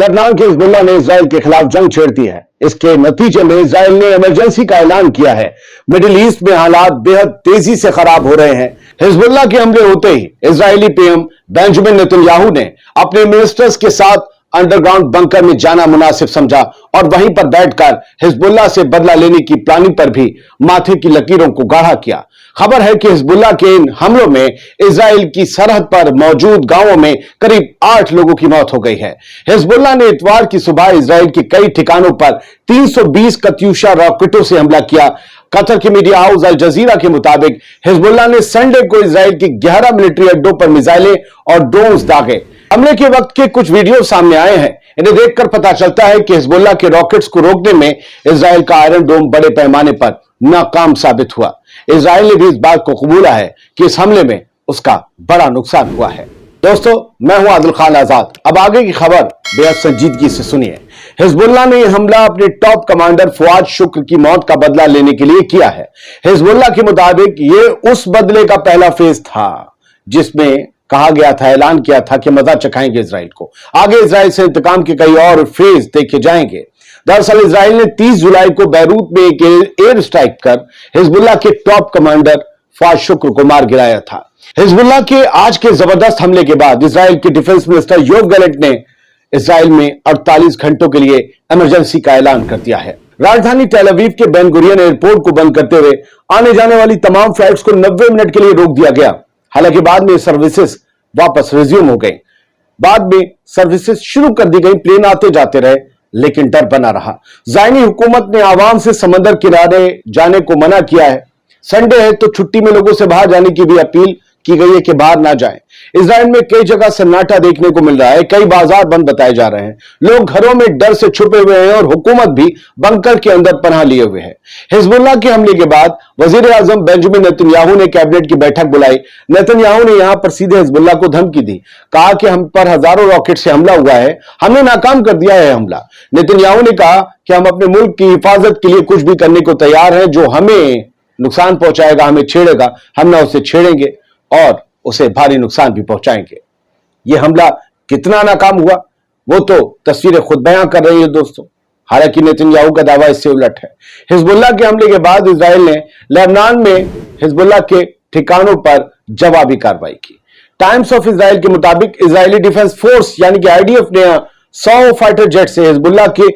Lebanon के Hezbollah ने Israel के खिलाफ जंग छेड़ दी है। इसके नतीजे में इजराइल ने इमरजेंसी का ऐलान किया है। मिडिल ईस्ट में हालात बेहद तेजी से खराब हो रहे हैं। हिजबुल्लाह के हमले होते ही इजरायली पीएम बेंजामिन नेतन्याहू ने अपने मिनिस्टर्स के साथ अंडरग्राउंड बंकर में जाना मुनासिब समझा और वहीं पर बैठकर हिजबुल्लाह से बदला लेने की प्लानिंग पर भी माथे की लकीरों को गाढ़ा किया। खबर है कि हिजबुल्लाह के इन हमलों में इजराइल की सरहद पर मौजूद गांवों में करीब 8 लोगों की मौत हो गई है। हिजबुल्लाह ने इतवार की सुबह इजराइल के कई ठिकानों पर 320 कत्यूशा रॉकेटों से हमला किया। कतर के मीडिया हाउस अल जजीरा के मुताबिक हिजबुल्लाह ने संडे को इजराइल के 11 मिलिट्री अड्डों पर मिसाइलें और ड्रोन्स दागे। हमले के वक्त के कुछ वीडियो सामने आए हैं। इन्हें देखकर पता चलता है कि हिजबुल्लाह के रॉकेट्स को रोकने में इजराइल का आयरन डोम बड़े पैमाने पर नाकाम साबित हुआ। इजराइल ने भी इस बात को कबूला है कि इस हमले में उसका बड़ा नुकसान हुआ है। दोस्तों, मैं हूं आदिल खान आजाद। अब आगे की खबर बेहद संजीदगी से सुनिए। हिजबुल्लाह ने यह हमला अपने टॉप कमांडर फुआद शुक्र की मौत का बदला लेने के लिए किया है। हिजबुल्लाह के मुताबिक यह उस बदले का पहला फेज था जिसमें कहा गया था, ऐलान किया था कि मजा चखाएंगे इजराइल को। आगे इजराइल से इंतकाम के कई और फेज देखे जाएंगे। दरअसल इजराइल ने 30 जुलाई को बैरूत में एक एयर स्ट्राइक कर हिजबुल्लाह के टॉप कमांडर फुआद शुक्र को मार गिराया था। हिजबुल्लाह के आज के जबरदस्त हमले के बाद इजराइल के डिफेंस मिनिस्टर योव गैलेंट ने इजराइल में 48 घंटों के लिए इमरजेंसी का ऐलान कर दिया है। राजधानी टेल अवीव के बेन गुरियन एयरपोर्ट को बंद करते हुए आने जाने वाली तमाम फ्लाइट्स को 90 मिनट के लिए रोक दिया गया। हालांकि बाद में सर्विसेज वापस रिज्यूम हो गई। बाद में सर्विसेज शुरू कर दी गई, प्लेन आते जाते रहे, लेकिन डर बना रहा। ज़ायनी हुकूमत ने आवाम से समंदर किनारे जाने को मना किया है। संडे है तो छुट्टी में लोगों से बाहर जाने की भी अपील की गई है कि बाहर ना जाएं। इजराइल में कई जगह सन्नाटा देखने को मिल रहा है। कई बाजार बंद बताए जा रहे हैं। लोग घरों में डर से छुपे हुए हैं और हुकूमत भी बंकर के अंदर पनाह लिए हुए है। हिजबुल्लाह के हमले के बाद वजीर आजम बेंजामिन नेतन्याहू ने कैबिनेट की बैठक बुलाई। नेतन्याहू ने यहां पर सीधे हिजबुल्लाह को धमकी दी। कहा कि हम पर हजारों रॉकेट से हमला हुआ है, हमने नाकाम कर दिया है हमला। नेतन्याहू ने कहा कि हम अपने मुल्क की हिफाजत के लिए कुछ भी करने को तैयार हैं। जो हमें नुकसान पहुंचाएगा, हमें छेड़ेगा, हम ना उसे छेड़ेंगे और उसे भारी नुकसान भी पहुंचाएंगे। यह हमला कितना नाकाम हुआ वो तो तस्वीरें खुद बयां कर रही है दोस्तों। हालांकि नेतन्याहू का दावा इससे उलट है। हिजबुल्लाह के हमले के बाद इजराइल ने लेबनान में हिजबुल्लाह के ठिकानों पर जवाबी कार्रवाई की। टाइम्स ऑफ इजराइल के मुताबिक इजरायली डिफेंस फोर्स यानी कि आईडीएफ ने 100 फाइटर जेट से हिजबुल्लाह के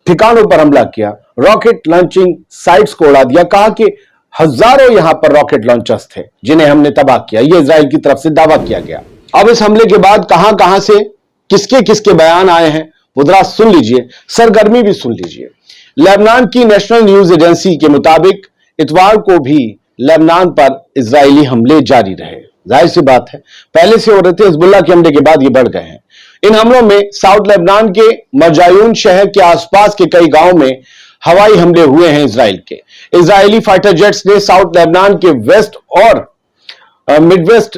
ठिकानों पर हमला किया, रॉकेट लॉन्चिंग साइट्स को उड़ा दिया। कहा कि हजारों यहां पर रॉकेट लॉन्चर्स थे जिन्हें हमने तबाह किया। यह इजराइल की तरफ से दावा किया गया। अब इस हमले के बाद कहां कहां से किसके किसके बयान आए हैं वो जरा सुन लीजिए, सरगर्मी भी सुन लीजिए। लेबनान की नेशनल न्यूज एजेंसी के मुताबिक इतवार को भी लेबनान पर इजरायली हमले जारी रहे। जाहिर सी बात है, पहले से हो रहे थे, हिजबुल्लाह के हमले के बाद ये बढ़ गए हैं। इन हमलों में साउथ लेबनान के मजायून शहर के आसपास के कई गांवों में हवाई हमले हुए हैं इजराइल के। इजरायली फाइटर जेट्स ने साउथ लेबनान के वेस्ट और मिडवेस्ट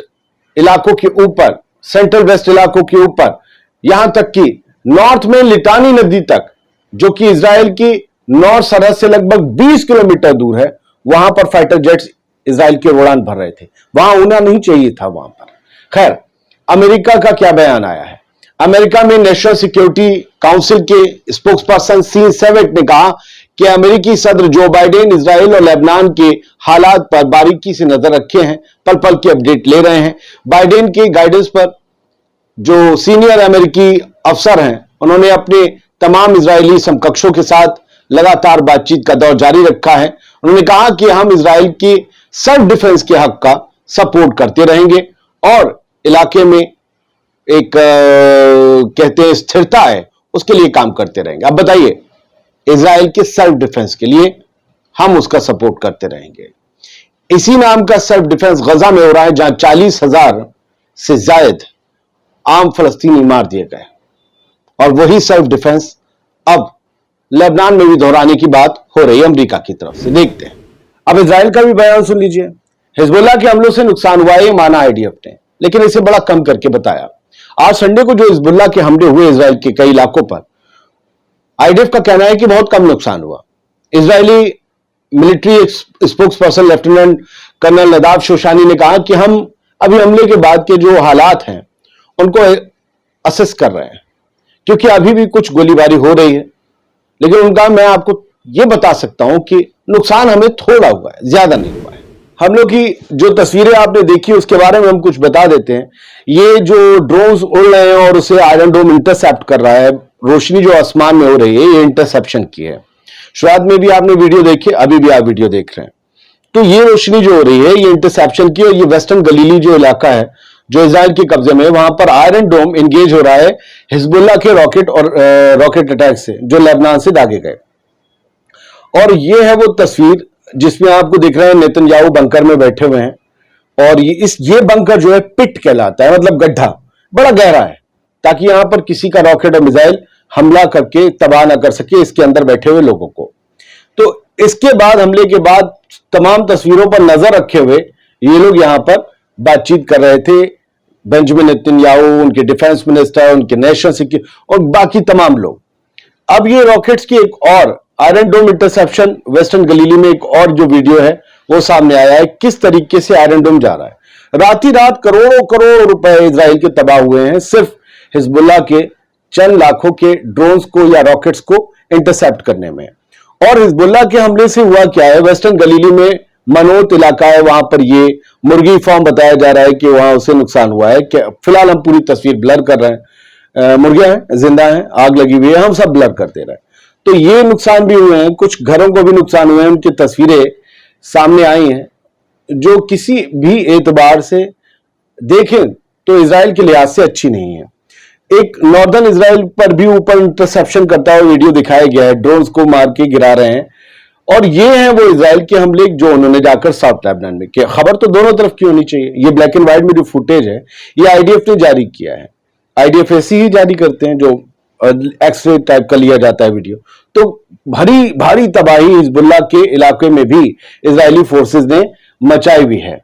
इलाकों के ऊपर, सेंट्रल वेस्ट इलाकों के ऊपर, यहां तक कि नॉर्थ में लिटानी नदी तक, जो कि इजराइल की नॉर्थ सरहद से लगभग 20 किलोमीटर दूर है, वहां पर फाइटर जेट्स इजराइल की उड़ान भर रहे थे। वहां होना नहीं चाहिए था वहां पर। खैर, अमेरिका का क्या बयान आया है? अमेरिका में नेशनल सिक्योरिटी काउंसिल के स्पोक्सपर्सन सीन सेवेट ने कहा कि अमेरिकी सदर जो बाइडेन इजराइल और लेबनान के हालात पर बारीकी से नजर रखे हैं, पल पल की अपडेट ले रहे हैं। बाइडेन के गाइडेंस पर जो सीनियर अमेरिकी अफसर हैं, उन्होंने अपने तमाम इजरायली समकक्षों के साथ लगातार बातचीत का दौर जारी रखा है। उन्होंने कहा कि हम इजराइल की सेल्फ डिफेंस के हक का सपोर्ट करते रहेंगे और इलाके में एक कहते हैं स्थिरता है, उसके लिए काम करते रहेंगे। अब बताइए, इजराइल के सेल्फ डिफेंस के लिए हम उसका सपोर्ट करते रहेंगे। इसी नाम का सेल्फ डिफेंस गजा में हो रहा है, जहां 40,000 से ज्यादा आम फलस्तीनी मार दिए गए और वही सेल्फ डिफेंस अब लेबनान में भी दोहराने की बात हो रही है अमेरिका की तरफ से। देखते हैं, अब इजराइल का भी बयान सुन लीजिए। हिजबुल्लाह के हमलों से नुकसान हुआ है माना आईडीएफ ने, लेकिन इसे बड़ा कम करके बताया। आज संडे को जो हिजबुल्लाह के हमले हुए इजराइल के कई इलाकों पर, आईडीएफ का कहना है कि बहुत कम नुकसान हुआ। Israeli military spokesperson lieutenant colonel Nadav Shoshani ने कहा कि हम अभी हमले के बाद के जो हालात हैं उनको असेस कर रहे हैं, क्योंकि अभी भी कुछ गोलीबारी हो रही है, लेकिन उनका मैं आपको यह बता सकता हूं कि नुकसान हमें थोड़ा हुआ है, ज्यादा नहीं हुआ है। हम लोग की जो तस्वीरें आपने देखी उसके बारे में हम कुछ बता देते हैं। ये जो ड्रोन्स उड़ रहे हैं और उसे आयरन डोम इंटरसेप्ट कर रहा है, रोशनी जो आसमान में हो रही है, ये इंटरसेप्शन की है। शुरुआत में भी आपने वीडियो देखी, अभी भी आप वीडियो देख रहे हैं। तो ये रोशनी जो हो रही है ये इंटरसेप्शन की, और ये वेस्टर्न गलीली जो इलाका है जो इजराइल के कब्जे में, वहां पर आयरन डोम इंगेज हो रहा है हिजबुल्लाह के रॉकेट और रॉकेट अटैक से जो लेबनान से दागे गए। और ये है वो तस्वीर जिसमें आपको दिख रहे हैं नेतन्याहू बंकर में बैठे हुए हैं, और ये बंकर जो है पिट कहलाता है, मतलब गड्ढा बड़ा गहरा है, ताकि यहां पर किसी का रॉकेट और मिसाइल हमला करके तबाह ना कर सके इसके अंदर बैठे हुए लोगों को। तो इसके बाद, हमले के बाद, तमाम तस्वीरों पर नजर रखे हुए ये लोग यहां पर बातचीत कर रहे थे। बेंजामिन नेतन्याहू, उनके डिफेंस मिनिस्टर, उनके नेशनल सिक्योरिटी और बाकी तमाम लोग। अब ये रॉकेट्स की एक और आयरन डोम इंटरसेप्शन वेस्टर्न गलीली में एक और जो वीडियो है वो सामने आया है, किस तरीके से आयरन डोम जा रहा है। रात ही रात करोड़ों करोड़ रुपए इजराइल के तबाह हुए हैं सिर्फ हिजबुल्लाह के चंद लाखों के ड्रोन्स को या रॉकेट्स को इंटरसेप्ट करने में। और हिजबुल्लाह के हमले से हुआ क्या है, वेस्टर्न गलीली में मनोत इलाका है, वहां पर ये मुर्गी फार्म बताया जा रहा है कि वहां उसे नुकसान हुआ है। फिलहाल हम पूरी तस्वीर ब्लर कर रहे हैं, मुर्गियां हैं, जिंदा हैं, आग लगी हुई है, हम सब ब्लर कर दे रहे हैं। तो ये नुकसान भी हुए हैं, कुछ घरों को भी नुकसान हुए हैं, उनकी तस्वीरें सामने आई हैं, जो किसी भी एतबार से देखें तो इजराइल के लिहाज से अच्छी नहीं है। एक नॉर्दर्न इजराइल पर भी ऊपर इंटरसेप्शन करता हुआ वीडियो दिखाया गया है, ड्रोन्स को मार के गिरा रहे हैं, और ये है वो इजराइल के हमले जो उन्होंने जाकर साउथ लेबनान में किया। खबर तो दोनों तरफ की होनी चाहिए। ये ब्लैक एंड व्हाइट में जो फुटेज है ये आईडीएफ ने जारी किया है। आईडीएफ ऐसे ही जारी करते हैं, जो एक्सरे टाइप का लिया जाता है वीडियो। तो भारी भारी तबाही हिजबुल्लाह के इलाके में भी इजरायली फोर्सेस ने मचाई हुई है।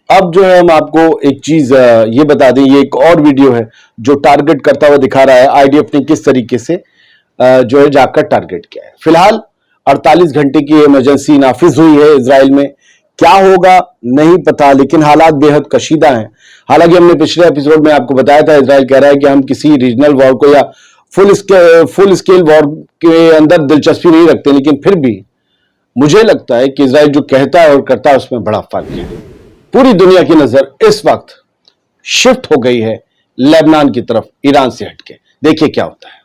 अब जो है हम आपको एक चीज ये बता दें, ये एक और वीडियो है जो टारगेट करता हुआ दिखा रहा है आईडीएफ ने किस तरीके से जो है जाकर टारगेट किया है। फिलहाल 48 घंटे की इमरजेंसी नाफिज हुई है इजराइल में। क्या होगा नहीं पता, लेकिन हालात बेहद कशीदा हैं। हालांकि हमने पिछले एपिसोड में आपको बताया था, इजराइल कह रहा है कि हम किसी रीजनल वॉर को या फुल स्केल वॉर के अंदर दिलचस्पी नहीं रखते, लेकिन फिर भी मुझे लगता है कि इजराइल जो कहता है और करता है उसमें बड़ा फर्क है। पूरी दुनिया की नजर इस वक्त शिफ्ट हो गई है लेबनान की तरफ, ईरान से हटके। देखिए क्या होता है।